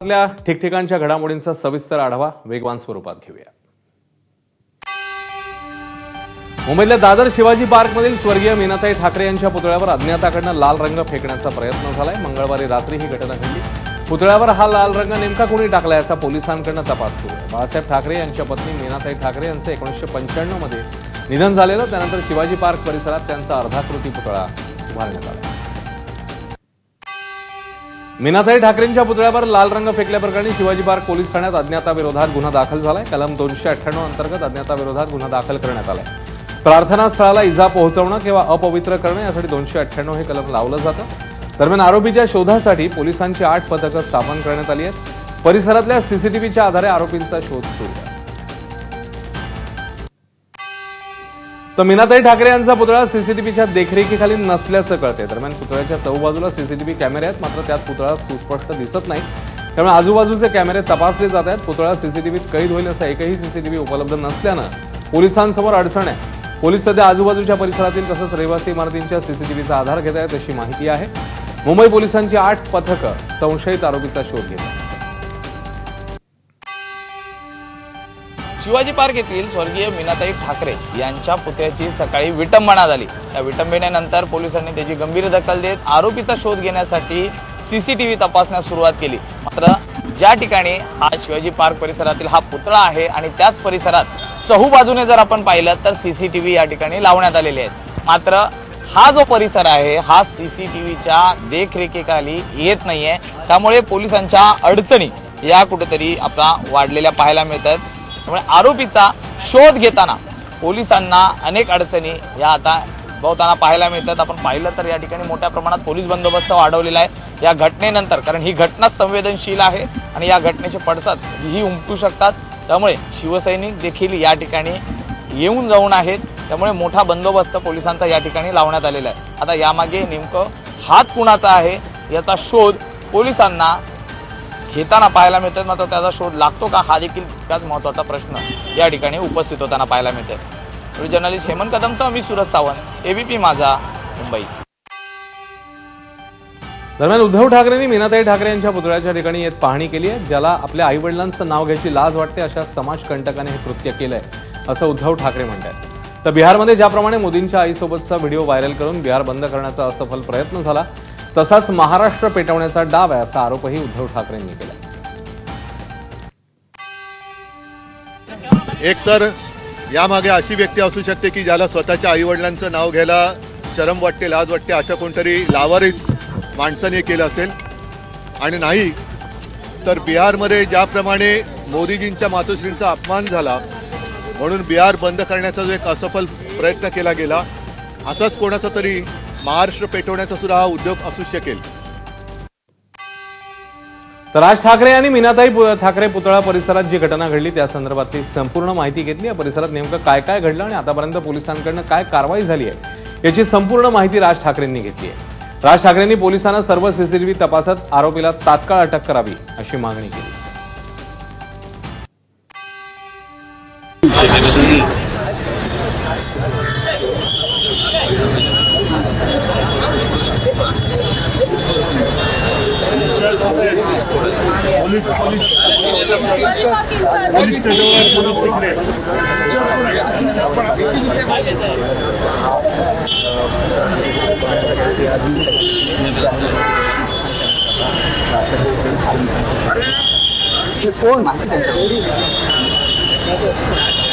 ठिकठिकाणच्या घडामोडींचा सविस्तर आढावा वेगवान स्वरूपात घेऊया। मुंबईतल्या दादर शिवाजी पार्कमधील स्वर्गीय मीनाताई ठाकरे यांच्या पुतळ्यावर अज्ञाताकडून लाल रंग फेकण्याचा प्रयत्न झालाय। मंगळवारी रात्री ही घटना घडली। पुतळ्यावर हा लाल रंग नेमका कोणी टाकला याचा पोलिसांकडून तपास सुरू आहे। बाळासाहेब ठाकरे यांच्या पत्नी मीनाताई ठाकरे यांचे 1995 मध्ये निधन झालेलं, त्यानंतर शिवाजी पार्क परिसरात त्यांचा अर्धाकृती पुतळा उभारण्यात आला। मीनाताई ठाकरेंच्या पुतळ्यावर लाल रंग फेकल्याप्रकरणी शिवाजी पार्क पोलीस ठाण्यात अज्ञाताविरोधात गुन्हा दाखल झालाय। कलम 298 अंतर्गत अज्ञाताविरोधात गुन्हा दाखल करण्यात आलाय। प्रार्थना स्थळाला इजा पोहोचवणं किंवा अपवित्र करणं यासाठी 298 हे कलम लावलं जातं। दरम्यान आरोपीच्या शोधासाठी पोलिसांची 8 पथकं स्थापन करण्यात आली आहेत। परिसरातल्या सीसीटीव्हीच्या आधारे आरोपींचा शोध सुरू आहे। तर मीनाताई ठाकरे यांचा पुतळा सीसीटीव्हीच्या देखरेखीखाली नसल्याचं कळतंय। दरम्यान पुतळ्याच्या चौबाजूला सीसीटीव्ही कॅमेरे आहेत, मात्र त्यात पुतळा सुस्पष्ट दिसत नाही। त्यामुळे आजूबाजूचे कॅमेरे तपासले जात आहेत। पुतळा सीसीटीव्हीत कैद होईल असा एकही सीसीटीव्ही उपलब्ध नसल्यानं पोलिसांसमोर अडचण आहे। पोलीस सध्या आजूबाजूच्या परिसरातील तसंच रहिवासी इमारतींच्या सीसीटीव्हीचा आधार घेत आहेत अशी माहिती आहे। मुंबई पोलिसांची 8 पथकं संशयित आरोपीचा शोध घेत आहेत। शिवाजी पार्क येथील स्वर्गीय मीनाताई ठाकरे यांच्या पुतळ्याची सकाळी विटंबना झाली। या विटंबनेनंतर पोलिसांनी त्याची गंभीर दखल घेत आरोपीचा शोध घेण्यासाठी सीसीटीव्ही तपासण्यास सुरुवात केली। मात्र ज्या ठिकाणी हा शिवाजी पार्क परिसरातील हा पुतळा आहे आणि त्याच परिसरात चहूबाजूने जर आपण पाहिलं तर सीसीटीव्ही या ठिकाणी लावण्यात आलेले आहेत। मात्र हा जो परिसर आहे हा सीसीटीव्हीच्या देखरेखीखाली येत नाहीये। त्यामुळे पोलिसांच्या अडचणी या कुठेतरी आपला वाढलेल्या पाहायला मिळतात। त्यामुळे आरोपीचा शोध घेताना पोलिसांना अनेक अडचणी या आता बहुतांना पाहायला मिळतात। आपण पाहिलं तर या ठिकाणी मोठ्या प्रमाणात पोलीस बंदोबस्त वाढवलेला आहे। या घटनेनंतर कारण ही घटना संवेदनशील आहे आणि या घटनेचे पडसाद ही उमटू शकतात। त्यामुळे शिवसैनिक देखील या ठिकाणी येऊन जाऊन आहेत। त्यामुळे मोठा बंदोबस्त पोलिसांचा या ठिकाणी लावण्यात आलेला आहे। आता यामागे नेमकं हात कुणाचा आहे याचा शोध पोलिसांना घेताना पाहायला मिळतात। मात्र त्याचा शोध लागतो का हा देखील तितकाच महत्त्वाचा प्रश्न या ठिकाणी उपस्थित होताना पाहायला मिळतो। जर्नलिस्ट हेमंत कदमसह मी सूरज सावंत, एबीपी माझा, मुंबई। दरम्यान उद्धव ठाकरेंनी मीनाताई ठाकरे यांच्या पुतळ्याच्या ठिकाणी येत पाहणी केली आहे। ज्याला आपल्या आई वडिलांचं नाव घ्यायची लाज वाटते अशा समाजकंटकाने हे कृत्य केलंय असं उद्धव ठाकरे म्हणतात। तर बिहारमध्ये ज्याप्रमाणे मोदींच्या आईसोबतचा व्हिडिओ व्हायरल करून बिहार बंद करण्याचा असफल प्रयत्न झाला, तसाच महाराष्ट्र पेटवण्याचा डाव आहे असा आरोपही उद्धव ठाकरेंनी केला। एकतर यामागे अशी व्यक्ती असू शकते की ज्याला स्वतःच्या आईवडिलांचं नाव घ्यायला शरम वाटते, लाज वाटते, अशा कोणतरी लावारिस माणसाने केलं असेल। आणि नाही तर बिहारमध्ये ज्याप्रमाणे मोदीजींच्या मातोश्रींचा अपमान झाला म्हणून बिहार बंद करण्याचा जो एक असफल प्रयत्न केला गेला, असाच कोणाचा तरी महाराष्ट्र पेटवण्याचा सुद्धा हा उद्योग असू शकेल। तर राज ठाकरे यांनी मीनाताई ठाकरे पुतळा परिसरात जी घटना घडली त्या संदर्भातली संपूर्ण माहिती घेतली। या परिसरात नेमकं काय काय घडलं आणि आतापर्यंत पोलिसांकडून काय कारवाई झाली आहे याची संपूर्ण माहिती राज ठाकरेंनी घेतली आहे। राज ठाकरेंनी पोलिसांना सर्व सीसीटीव्ही तपासत आरोपीला तात्काळ अटक करावी अशी मागणी केली।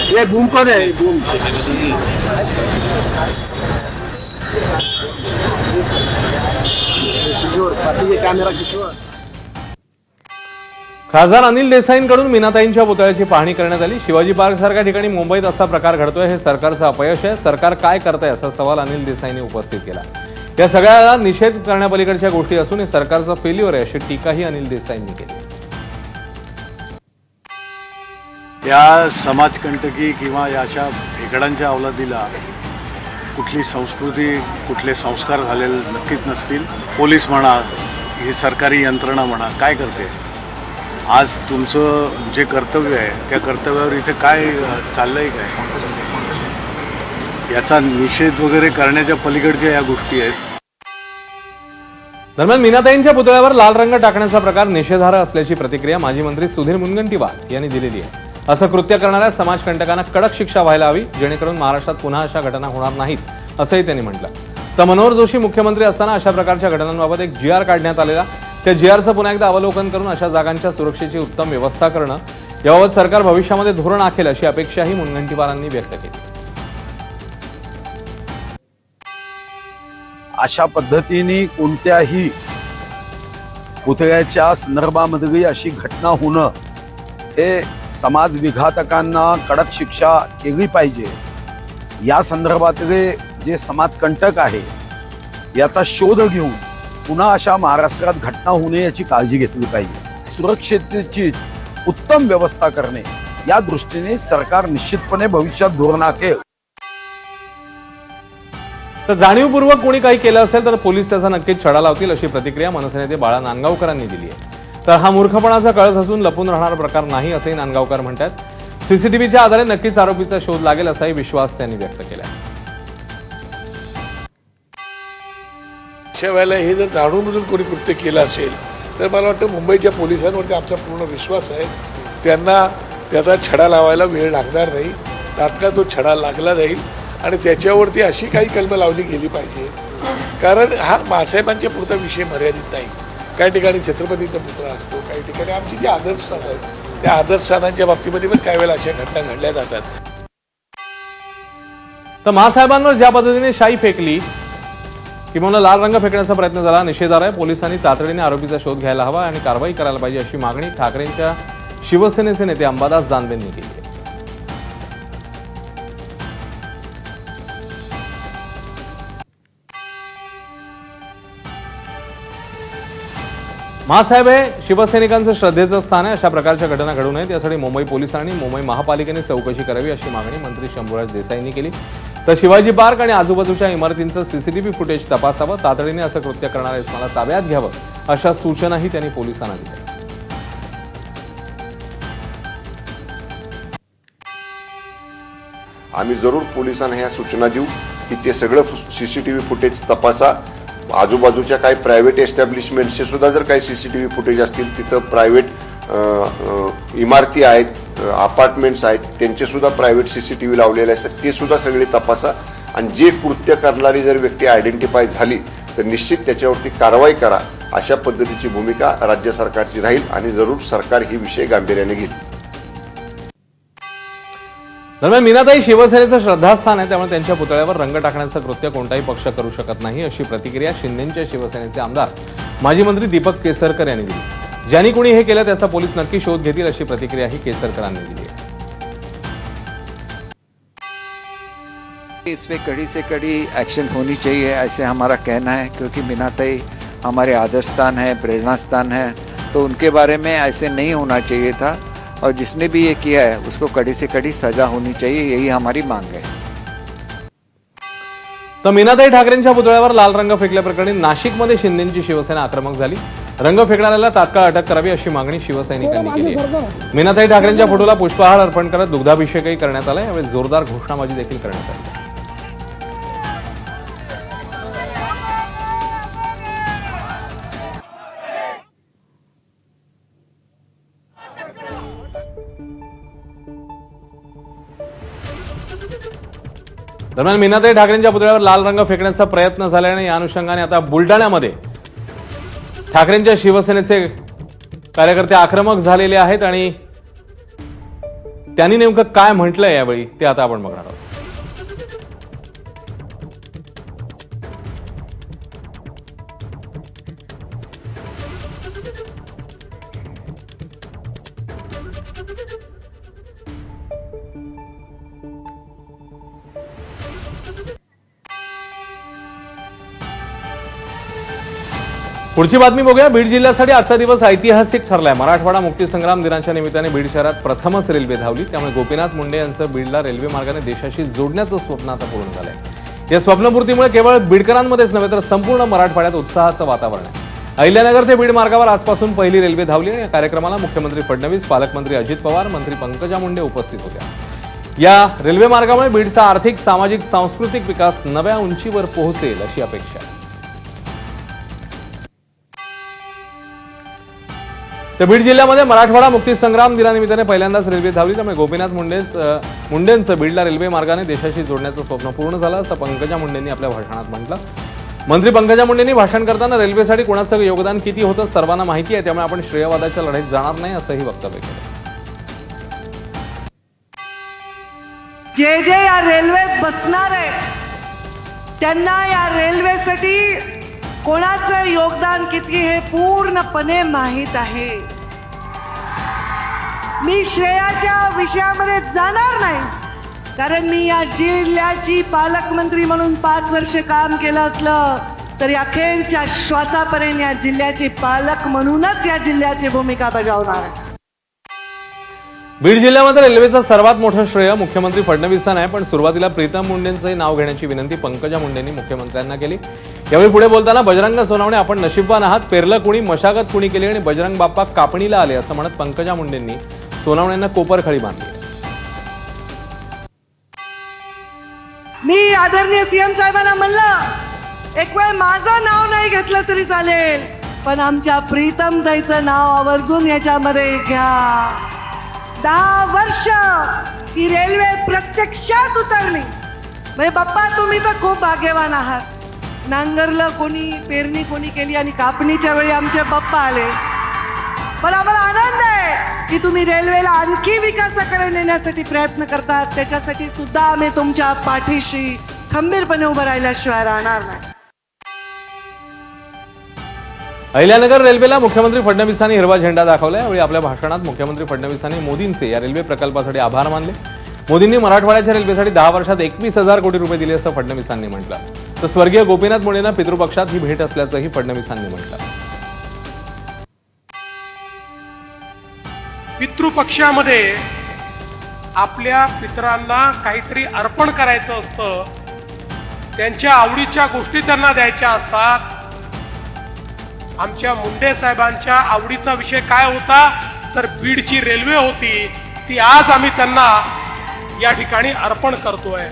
ये बूम कौन है? Boom camera Kishor. खासदार अनिल देसाईंकडून मीनाताईंच्या पुतळ्याची पाहणी करण्यात आली। शिवाजी पार्क सारख्या ठिकाणी मुंबईत असा प्रकार घडतोय हे सरकारचं अपयश आहे। सरकार काय करतंय असा सवाल अनिल देसाईंनी उपस्थित केला। या सगळ्याला निषेध करण्यापलीकडच्या गोष्टी असून हे सरकारचं फेल्युअर आहे अशी टीकाही अनिल देसाईंनी केली। या समाजकंटकी किंवा या अशा भेकडांच्या अवलादीला कुठली संस्कृती, कुठले संस्कार झालेले नक्कीच नसतील। पोलीस म्हणा, ही सरकारी यंत्रणा म्हणा, काय करते? आज तुमचं जे कर्तव्य आहे त्या कर्तव्यावर इथे काय चाललंय काय याचा निषेध वगैरे करण्याच्या पलीकडच्या या गोष्टी आहेत। दरम्यान मीनाताईंच्या पुतळ्यावर लाल रंग टाकण्याचा प्रकार निषेधार्ह असल्याची प्रतिक्रिया माजी मंत्री सुधीर मुनगंटीवार यांनी दिलेली आहे. असं कृत्य करणाऱ्या समाजकंटकांना कडक शिक्षा व्हायला हवी, जेणेकरून महाराष्ट्रात पुन्हा अशा घटना होणार नाहीत असंही त्यांनी म्हटलं. तर मनोहर जोशी मुख्यमंत्री असताना अशा प्रकारच्या घटनांबाबत एक GR काढण्यात आलेला, त्या GRचं पुन्हा एकदा अवलोकन करून अशा जागांच्या सुरक्षेची उत्तम व्यवस्था करणं, याबाबत सरकार भविष्यामध्ये धोरण आखेल अशी अपेक्षाही मुनगंटीवारांनी व्यक्त केली. अशा पद्धतीने कोणत्याही पुतळ्याच्या संदर्भामध्ये अशी घटना होणं हे समाज विघातकांना कडक शिक्षा केली पाहिजे. या संदर्भातले जे समाजकंटक आहे याचा शोध घेऊन पुन्हा अशा महाराष्ट्रात घटना होऊ नये याची काळजी घेतली पाहिजे. सुरक्षेची उत्तम व्यवस्था करणे या दृष्टीने सरकार निश्चितपणे भविष्यात धोरण आखेल. तर जाणीवपूर्वक कोणी काही केलं असेल तर पोलीस त्याचा नक्कीच छडा लावतील अशी प्रतिक्रिया मनसे नेते बाळा नांदगावकरांनी दिली आहे. तर हा मूर्खपणाचा कळस असून लपून राहणारा प्रकार नाही असंही नांदगावकर म्हणतात. सीसीटीव्हीच्या आधारे नक्कीच आरोपीचा शोध लागेल असाही विश्वास त्यांनी व्यक्त केला. अशा वेळेला हे जर जाणून बुजून कोणी कृत्य केलं असेल तर मला वाटतं मुंबईच्या पोलिसांवरती आमचा पूर्ण विश्वास आहे. त्यांना त्याचा छडा लावायला वेळ लागणार नाही. तात्काळ तो छडा लागला जाईल आणि त्याच्यावरती अशी काही कलमं लावली गेली पाहिजे. कारण हा मासाहेबांच्या पुरता विषय मर्यादित नाही. काही ठिकाणी छत्रपतीचा पुतळा असतो, काही ठिकाणी आमची जी आदर्शस्थान आहेत त्या आदर्शस्थानांच्या बाबतीमध्ये पण काही वेळेला अशा घटना घडल्या जातात. तर मासाहेबांवर ज्या पद्धतीने शाई फेकली किंवा लाल रंग फेकण्याचा प्रयत्न झाला निषेधार्ह आहे. पोलिसांनी तातडीने आरोपीचा शोध घ्यायला हवा आणि कारवाई करायला पाहिजे अशी मागणी ठाकरेंच्या शिवसेनेचे नेते अंबादास दानवेंनी केली आहे. मासाहेब हे शिवसैनिकांचं श्रद्धेचं स्थान आहे. अशा प्रकारच्या घटना घडू नयेत यासाठी मुंबई पोलिसांनी मुंबई महापालिकेने चौकशी करावी अशी मागणी मंत्री शंभूराज देसाईंनी केली. तर शिवाजी पार्क आणि आजूबाजूच्या इमारतींचं सीसीटीव्ही फुटेज तपासावं, तातडीने असं कृत्य करणाऱ्या इसमाला ताब्यात घ्यावं अशा सूचनाही त्यांनी पोलिसांना दिल्या. आम्ही जरूर पोलिसांना ह्या सूचना देऊ की ते सगळं सीसीटीव्ही फुटेज तपासा. आजूबाजूच्या काही प्रायव्हेट एस्टॅब्लिशमेंटचे सुद्धा जर काही सीसीटीव्ही फुटेज असतील, तिथं प्रायव्हेट इमारती आहेत, अपार्टमेंट्स आहेत, त्यांचे सुद्धा प्रायव्हेट सीसीटीव्ही लावलेले असतात, ते सुद्धा सगळे तपासा. आणि जे कृत्य करणारी जर व्यक्ती आयडेंटिफाय झाली तर निश्चित त्याच्यावरती कारवाई करा. अशा पद्धतीची भूमिका राज्य सरकारची राहील आणि जरूर सरकार ही विषय गांभीर्याने घेईल. दरम्यान मीनाताई शिवसेनेचं श्रद्धास्थान आहे, त्यामुळे त्यांच्या पुतळ्यावर रंग टाकण्याचं कृत्य कोणताही पक्ष करू शकत नाही अशी प्रतिक्रिया शिंदेच्या शिवसेनेचे आमदार माजी मंत्री दीपक केसरकर यांनी दिली. ज्यांनी कोणी हे केलं त्याचा पोलीस नक्की शोध घेतील अशी प्रतिक्रियाही केसरकरांनी दिली आहे. इसमें कड़ी से कड़ी एक्शन होनी चाहिए ऐसे हमारा कहना है, क्योंकि मीनाताई हमारे आदर्श स्थान है, प्रेरणा स्थान है, तो उनके बारे में ऐसे नहीं होना चाहिए था और जिसने भी ये किया है उसको कड़ी से कड़ी सजा होनी चाहिए, यही हमारी मांग है. तर मीनाताई ठाकरेंच्या पुतळ्यावर लाल रंग फेकल्याप्रकरणी नाशिकमध्ये शिंदेची शिवसेना आक्रमक झाली. रंग फेकणाऱ्याला तात्काळ अटक करावी अशी मागणी शिवसैनिकांनी केली आहे. मीनाताई ठाकरेंच्या फोटोला पुष्पहार अर्पण करत दुग्धाभिषेकही करण्यात आला. यावेळी जोरदार घोषणाबाजी देखील करण्यात आली. दरम्यान मीनाताई ठाकरेंच्या पुतळ्यावर लाल रंग फेकण्याचा प्रयत्न झाल्याने या अनुषंगाने आता बुलडाण्यामध्ये ठाकरेंच्या शिवसेनेचे कार्यकर्ते आक्रमक झालेले आहेत आणि त्यांनी नेमकं काय म्हटलंय यावेळी ते आता आपण बघणार आहोत. पुढची बातमी बघूया. बीड जिल्ह्यासाठी आजचा दिवस ऐतिहासिक ठरलाय. मराठवाडा मुक्तीसंग्राम दिनाच्या निमित्ताने बीड शहरात प्रथमच रेल्वे धावली. त्यामुळे गोपीनाथ मुंडे यांचं बीडला रेल्वे मार्गाने देशाशी जोडण्याचं स्वप्न आता पूर्ण झालंय. या स्वप्नपूर्तीमुळे केवळ बीडकरांमध्येच नव्हे तर संपूर्ण मराठवाड्यात उत्साहाचं वातावरण आहे. अहिल्यानगर ते बीड मार्गावर आजपासून पहिली रेल्वे धावली आणि या कार्यक्रमाला मुख्यमंत्री फडणवीस, पालकमंत्री अजित पवार, मंत्री पंकजा मुंडे उपस्थित होत्या. या रेल्वे मार्गामुळे बीडचा आर्थिक, सामाजिक, सांस्कृतिक विकास नव्या उंचीवर पोहोचेल अशी अपेक्षा आहे. तर बीड जिल्ह्यामध्ये मराठवाडा मुक्तीसंग्राम दिनानिमित्ताने पहिल्यांदाच रेल्वे धावली, त्यामुळे गोपीनाथ मुंडेंचं बीडला रेल्वे मार्गाने देशाशी जोडण्याचं स्वप्न पूर्ण झालं असं पंकजा मुंडेंनी आपल्या भाषणात म्हटलं. मंत्री पंकजा मुंडेंनी भाषण करताना रेल्वेसाठी कोणाचं योगदान किती होतं सर्वांना माहिती आहे, त्यामुळे आपण श्रेयवादाच्या लढाईत जाणार नाही असंही वक्तव्य केलं. जे जे या रेल्वेत बसणार आहेत त्यांना या रेल्वेसाठी कोणाचं योगदान किती हे पूर्णपणे माहीत आहे. मी श्रेयाच्या विषयामध्ये जाणार नाही, कारण मी या जिल्ह्याची पालकमंत्री म्हणून 5 वर्ष काम केलं असलं तरी अखेरच्या श्वासापर्यंत या जिल्ह्याचे पालक म्हणूनच या जिल्ह्याची भूमिका बजावणार आहे. बीड जिल्ह्यामध्ये रेल्वेचं सर्वात मोठं श्रेय मुख्यमंत्री फडणवीसांना आहे, पण सुरुवातीला प्रीतम मुंडेंचंही नाव घेण्याची विनंती पंकजा मुंडेंनी मुख्यमंत्र्यांना केली. यावेळी पुढे बोलताना बजरंग सोनवणे आपण नशीबवान आहात, पेरलं कुणी मशागत कुणी केली आणि बजरंग बाप्पा कापणीला आले असं म्हणत पंकजा मुंडेंनी सोनवणेंना कोपरखळी बांधली. मी आदरणीय सीएम साहेबांना म्हणलं एक वेळ माझं नाव नाही घेतलं तरी चालेल, पण आमच्या प्रीतम ताईचं नाव आवर्जून याच्यामध्ये घ्या. 10 वर्ष ही रेल्वे प्रत्यक्षात उतरली म्हणजे बाप्पा तुम्ही तर खूप भाग्यवान आहात. नांगरलं कोणी, पेरणी कोणी केली आणि कापणीच्या वेळी आमचे बाप्पा आले. पण आम्हाला आनंद आहे की तुम्ही रेल्वेला आणखी विकासाकडे नेण्यासाठी प्रयत्न करतात, त्याच्यासाठी सुद्धा आम्ही तुमच्या पाठीशी खंबीरपणे उभं राहिल्याशिवाय राहणार नाही. अहिल्यानगर रेल्वेला मुख्यमंत्री फडणवीसांनी हिरवा झेंडा दाखवला. यावेळी आपल्या भाषणात मुख्यमंत्री फडणवीसांनी मोदींचे या रेल्वे प्रकल्पासाठी आभार मानले. मोदींनी मराठवाड्याच्या रेल्वेसाठी 10 वर्षात 21,000 कोटी रुपये दिले असं फडणवीसांनी म्हटलं. तर स्वर्गीय गोपीनाथ मुंडेंना पितृपक्षात ही भेट असल्याचंही फडणवीसांनी म्हटलं. पितृपक्षामध्ये आपल्या पितरांना काहीतरी अर्पण करायचं असतं, त्यांच्या आवडीच्या गोष्टी त्यांना द्यायच्या असतात. आमच्या मुंडे साहेबांच्या आवडीचा विषय काय होता तर बीडची रेल्वे होती, ती आज आम्ही त्यांना या ठिकाणी अर्पण करतोय.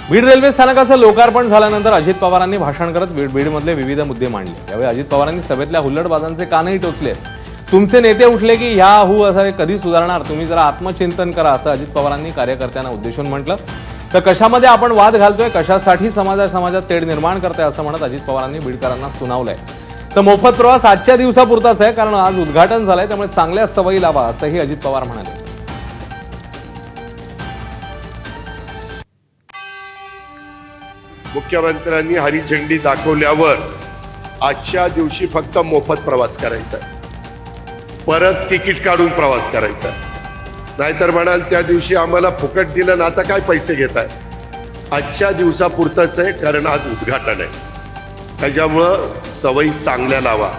बीड रेल्वे स्थानकाचं लोकार्पण झाल्यानंतर अजित पवारांनी भाषण करत बीडमधले विविध मुद्दे मांडले. यावेळी अजित पवारांनी सभेतल्या हुल्लडबाजांचे कानही टोचले. तुमचे नेते उठले की ह्याहू असं कधी सुधारणार, तुम्ही जरा आत्मचिंतन करा असं अजित पवारांनी कार्यकर्त्यांना उद्देशून म्हटलं. तर कशामध्ये आपण वाद घालतोय, कशासाठी समाजात तेढ निर्माण करताय असं म्हणत अजित पवारांनी बीडकरांना सुनावलंय. तर मोफत प्रवास आजच्या दिवसापुरताच आहे, कारण आज उद्घाटन झालंय, त्यामुळे चांगल्या सवयी लावा असंही अजित पवार म्हणाले. मुख्यमंत्र्यांनी हरी झेंडी दाखवल्यावर आजच्या दिवशी फक्त मोफत प्रवास करायचा आहे, परत तिकीट काढून प्रवास करायचा आहे. नाहीतर म्हणाल त्या दिवशी आम्हाला फुकट दिलं ना, आता काय पैसे घेताय. आजच्या दिवसापुरतंच आहे, कारण आज उद्घाटन आहे. त्याच्यामुळं सवयी चांगल्या लावा.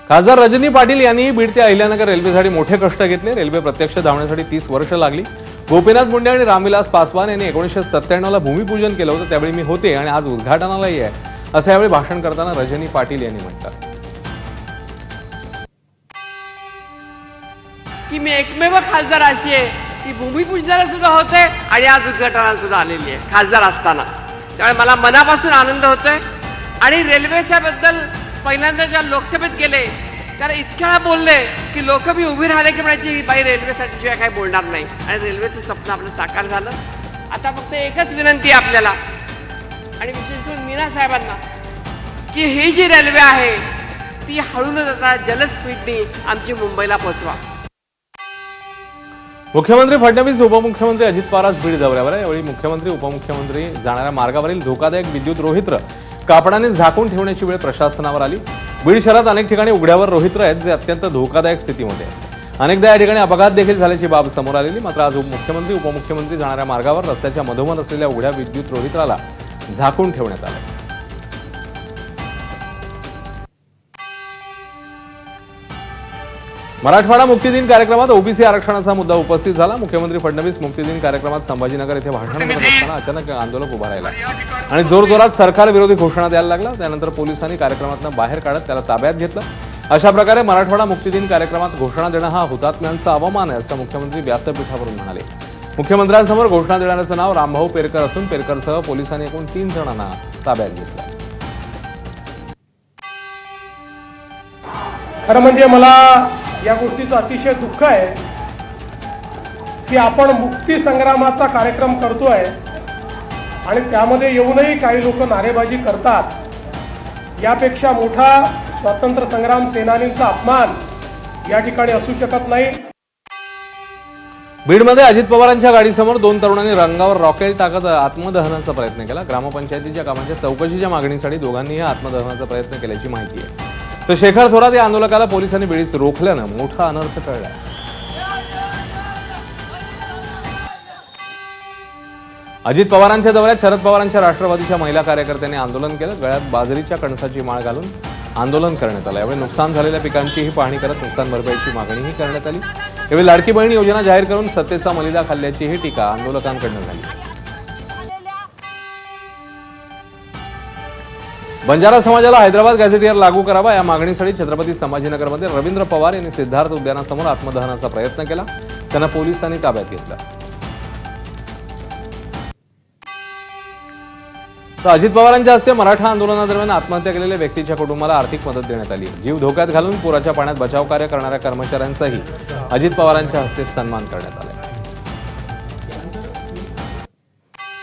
खासदार रजनी पाटील यांनी बीड ते अहिल्यानगर रेल्वेसाठी मोठे कष्ट घेतले. रेल्वे प्रत्यक्ष धावण्यासाठी 30 वर्ष लागली. गोपीनाथ मुंडे आणि रामविलास पासवान यांनी 1997ला भूमिपूजन केलं होतं, त्यावेळी मी होते आणि आज उद्घाटनालाही आहे असं यावेळी भाषण करताना रजनी पाटील यांनी म्हटलं. की मी एकमेव खासदार अशी आहे की भूमिपूजनाला सुद्धा होते आणि आज उद्घाटनाला सुद्धा आलेली आहे खासदार असताना. त्यामुळे मला मनापासून आनंद होतोय. आणि रेल्वेच्या बद्दल पहिल्यांदा ज्या लोकसभेत गेले कारण इतक्या वेळा बोलले की लोक मी उभी राहिले की म्हणायची बाई रेल्वेसाठी शिवाय काही बोलणार नाही, आणि रेल्वेचं स्वप्न आपलं साकार झालं. आता फक्त एकच विनंती आहे आपल्याला आणि विशेष करून मीना साहेबांना की ही जी रेल्वे आहे ती हळू न जाता जलस्पीडनी आमची मुंबईला पोहोचवा. मुख्यमंत्री फडणवीस उपमुख्यमंत्री अजित पवार आज बीड दौऱ्यावर आहे. यावेळी मुख्यमंत्री उपमुख्यमंत्री जाणाऱ्या मार्गावरील धोकादायक विद्युत रोहित्र कापडाने झाकून ठेवण्याची वेळ प्रशासनावर आली. बीड शहरात अनेक ठिकाणी उघड्यावर रोहित्र आहेत जे अत्यंत धोकादायक स्थितीमध्ये आहेत. अनेकदा या ठिकाणी अपघात देखील झाल्याची बाब समोर आलेली. मात्र आज मुख्यमंत्री उपमुख्यमंत्री जाणाऱ्या मार्गावर रस्त्याच्या मधोमध असलेल्या उघड्या विद्युत रोहित्राला झाकून ठेवण्यात आलं. मराठवाडा मुक्तीदिन कार्यक्रमात ओबीसी आरक्षणाचा मुद्दा उपस्थित झाला. मुख्यमंत्री फडणवीस मुक्तीदिन कार्यक्रमात संभाजीनगर येथे भाषण करत असताना अचानक आंदोलक उभा राहिला आणि जोरजोरात सरकार विरोधी घोषणा द्यायला लागला. त्यानंतर पोलिसांनी कार्यक्रमातून बाहेर काढत त्याला ताब्यात घेतलं. अशा प्रकारे मराठवाडा मुक्तीदिन कार्यक्रमात घोषणा देणं हा हुतात्म्यांचा अवमान आहे असं मुख्यमंत्री व्यासपीठावरून म्हणाले. मुख्यमंत्र्यांसमोर घोषणा देणाऱ्याचं नाव रामभाऊ पेरकर असून पेरकरसह पोलिसांनी एकूण 3 जणांना ताब्यात घेतलं. खरं म्हणजे मला या गोष्टीचं अतिशय दुःख आहे की आपण मुक्ती संग्रामाचा कार्यक्रम करतोय आणि त्यामध्ये येऊनही काही लोक नारेबाजी करतात। यापेक्षा मोठा स्वातंत्र्य संग्राम सेनानींचा अपमान या ठिकाणी असू शकत नाही। बीडमध्ये अजित पवारांच्या गाडीसमोर 2 तरुणांनी रंगावर रॉकेल टाकत आत्मदहनाचा प्रयत्न केला। ग्रामपंचायतीच्या कामाच्या चौकशीच्या मागणीसाठी दोघांनीही आत्मदहनाचा प्रयत्न केल्याची माहिती आहे। तर शेखर थोरात या आंदोलकाला पोलिसांनी वेळीच रोखल्यानं मोठा अनर्थ टळला। अजित पवारांच्या दौऱ्यात शरद पवारांच्या राष्ट्रवादीच्या महिला कार्यकर्त्यांनी आंदोलन केलं। गळ्यात बाजरीच्या कणसाची माळ घालून आंदोलन करण्यात आलं। यावेळी नुकसान झालेल्या पिकांचीही पाहणी करत नुकसान भरपाईची मागणीही करण्यात आली। यावेळी लाडकी बहीण योजना जाहीर करून सत्तेचा मलिदा खाल्ल्याचीही टीका आंदोलकांकडून झाली। बंजारा समाजाला हैदराबाद गॅझेटियर लागू करावा या मागणीसाठी छत्रपती संभाजीनगरमध्ये रवींद्र पवार यांनी सिद्धार्थ उद्यानासमोर आत्मदहनाचा प्रयत्न केला। त्यांना पोलिसांनी ताब्यात घेतलं। तर अजित पवारांच्या हस्ते मराठा आंदोलनादरम्यान आत्महत्या केलेल्या व्यक्तीच्या कुटुंबाला आर्थिक मदत देण्यात आली। जीव धोक्यात घालून पुराच्या पाण्यात बचाव कार्य करणाऱ्या कर्मचाऱ्यांचाही अजित पवारांच्या हस्ते सन्मान करण्यात आला।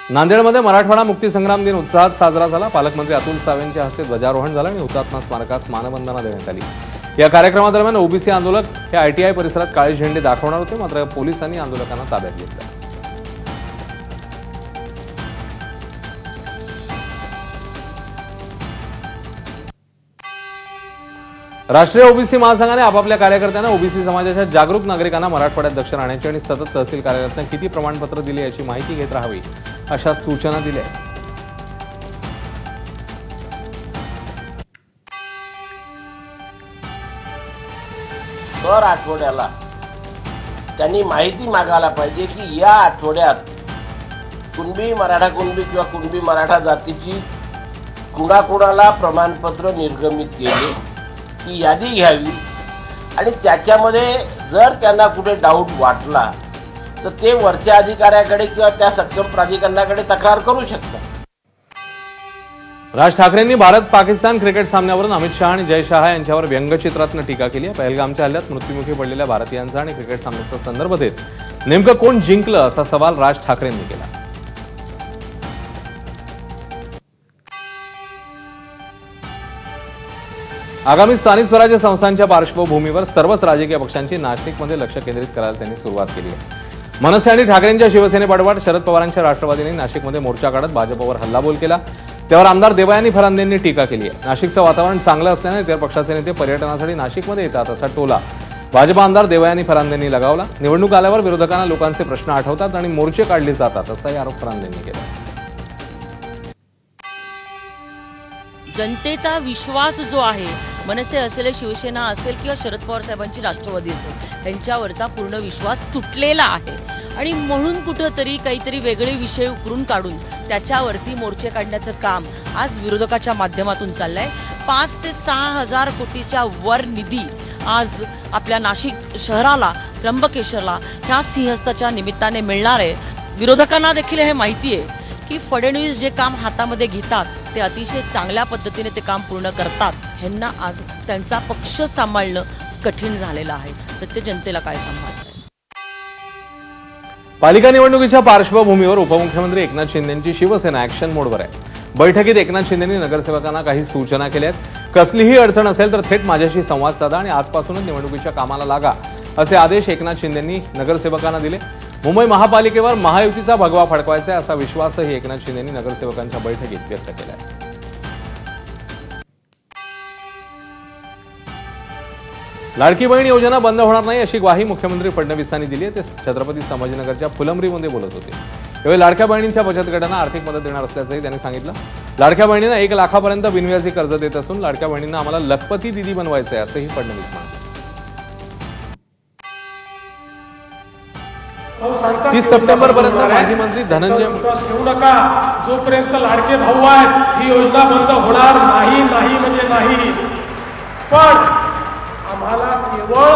नांदेडमध्ये मराठवाडा मुक्ती संग्राम दिन उत्साहात साजरा झाला। पालकमंत्री अतुल सावेंच्या हस्ते ध्वजारोहण झालं आणि हुतात्मा स्मारकास मानवंदना देण्यात आली। या कार्यक्रमादरम्यान ओबीसी आंदोलक हे आयटीआय परिसरात काळे झेंडे दाखवणार होते, मात्र पोलिसांनी आंदोलकांना ताब्यात घेतलं। राष्ट्रीय ओबीसी महासंघाने आपापल्या कार्यकर्त्यांना ओबीसी समाजाच्या जागरूक नागरिकांना मराठवाड्यात दक्ष राहण्याची आणि सतत तहसील कार्यालयातून किती प्रमाणपत्र दिले याची माहिती घेत राहावी अशा सूचना दिल्या। दर आठवड्याला त्यांनी माहिती मागायला पाहिजे की या आठवड्यात कुणबी मराठा कुणबी किंवा कुणबी मराठा जातीची कुणाकुणाला प्रमाणपत्र निर्गमित केले ती यादी घ्यावी आणि त्याच्यामध्ये जर त्यांना कुठे डाऊट वाटला तर ते वरच्या अधिकाऱ्याकडे किंवा त्या सक्षम प्राधिकरणाकडे तक्रार करू शकतात। राज ठाकरेंनी भारत पाकिस्तान क्रिकेट सामन्यावरून अमित शहा आणि जय शहा यांच्यावर व्यंगचित्रातनं टीका केली आहे। पहलगामच्या हल्ल्यात मृत्युमुखी पडलेल्या भारतीयांचा आणि क्रिकेट सामन्याचा संदर्भ देत नेमकं कोण जिंकलं असा सवाल राज ठाकरेंनी केला। आगामी स्थानिक स्वराज्य संस्थांच्या पार्श्वभूमीवर सर्वच राजकीय पक्षांची नाशिकमध्ये लक्ष केंद्रित करायला त्यांनी सुरुवात केली आहे। मनसे आणि ठाकरेंच्या शिवसेनेपाठोपाठ शरद पवारांच्या राष्ट्रवादीने नाशिकमध्ये मोर्चा काढत भाजपवर हल्लाबोल केला। त्यावर आमदार देवयानी फरांदेंनी टीका केली आहे। नाशिकचं वातावरण चांगलं असल्याने इतर पक्षाचे नेते पर्यटनासाठी नाशिकमध्ये येतात असा टोला भाजप आमदार देवयानी फरांदेंनी लगावला। निवडणूक आल्यावर विरोधकांना लोकांचे प्रश्न आठवतात आणि मोर्चे काढले जातात असाही आरोप फरांदेंनी केला। जनतेचा विश्वास जो आहे मनसे असेल शिवसेना असेल किंवा शरद पवार साहेबांची राष्ट्रवादी असेल यांच्यावरचा पूर्ण विश्वास तुटलेला आहे आणि म्हणून कुठंतरी काहीतरी वेगळे विषय उकरून काढून त्याच्यावरती मोर्चे काढण्याचं काम आज विरोधकाच्या माध्यमातून चाललंय। 5 ते 6 हजार कोटीच्या वर निधी आज आपल्या नाशिक शहराला त्र्यंबकेश्वरला ह्या सिंहस्थाच्या निमित्ताने मिळणार आहे। विरोधकांना देखील हे माहिती आहे की फडणवीस जे काम हातामध्ये घेतात ते अतिशय चांगल्या पद्धतीने ते काम पूर्ण करतात। ह्यांना आज त्यांचा पक्ष सांभाळणं कठीण झालेलं आहे, तर ते जनतेला काय सांभाळतात। पालिका निवडणुकीच्या पार्श्वभूमीवर उपमुख्यमंत्री एकनाथ शिंदेंची शिवसेना ऍक्शन मोडवर आहे। बैठकीत एकनाथ शिंदेंनी नगरसेवकांना काही सूचना केल्या आहेत। कसलीही अडचण असेल तर थेट माझ्याशी संवाद साधा आणि आजपासूनच निवडणुकीच्या कामाला लागा असे आदेश एकनाथ शिंदेंनी नगरसेवकांना दिले। मुंबई महापालिकेवर महायुतीचा भगवा फडकवायचा असा विश्वासही एकनाथ शिंदेंनी नगरसेवकांच्या बैठकीत व्यक्त केला आहे। लाडकी बहीण योजना बंद होणार नाही अशी ग्वाही मुख्यमंत्री फडणवीसांनी दिली आहे। ते छत्रपती संभाजीनगरच्या फुलंब्रीमध्ये बोलत होते। यावेळी लाडक्या बहिणींच्या बचत गटांना आर्थिक मदत देणार असल्याचंही त्यांनी सांगितलं। लाडक्या बहिणींना 1 लाखापर्यंत बिनव्याजी कर्ज देत असून लाडक्या बहिणींना आम्हाला लखपती दिदी बनवायचं आहे असंही फडणवीस म्हणाले। 30 सप्टेंबरपर्यंत माजी मंत्री धनंजय ठेवू नका। जोपर्यंत लाडके भाऊ आहेत ही योजना बंद होणार नाही म्हणजे नाही। पण आम्हाला केवळ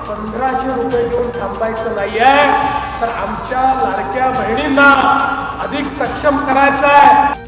1500 रुपये घेऊन थांबायचं नाहीये, तर आमच्या लाडक्या बहिणींना अधिक सक्षम करायचं आहे।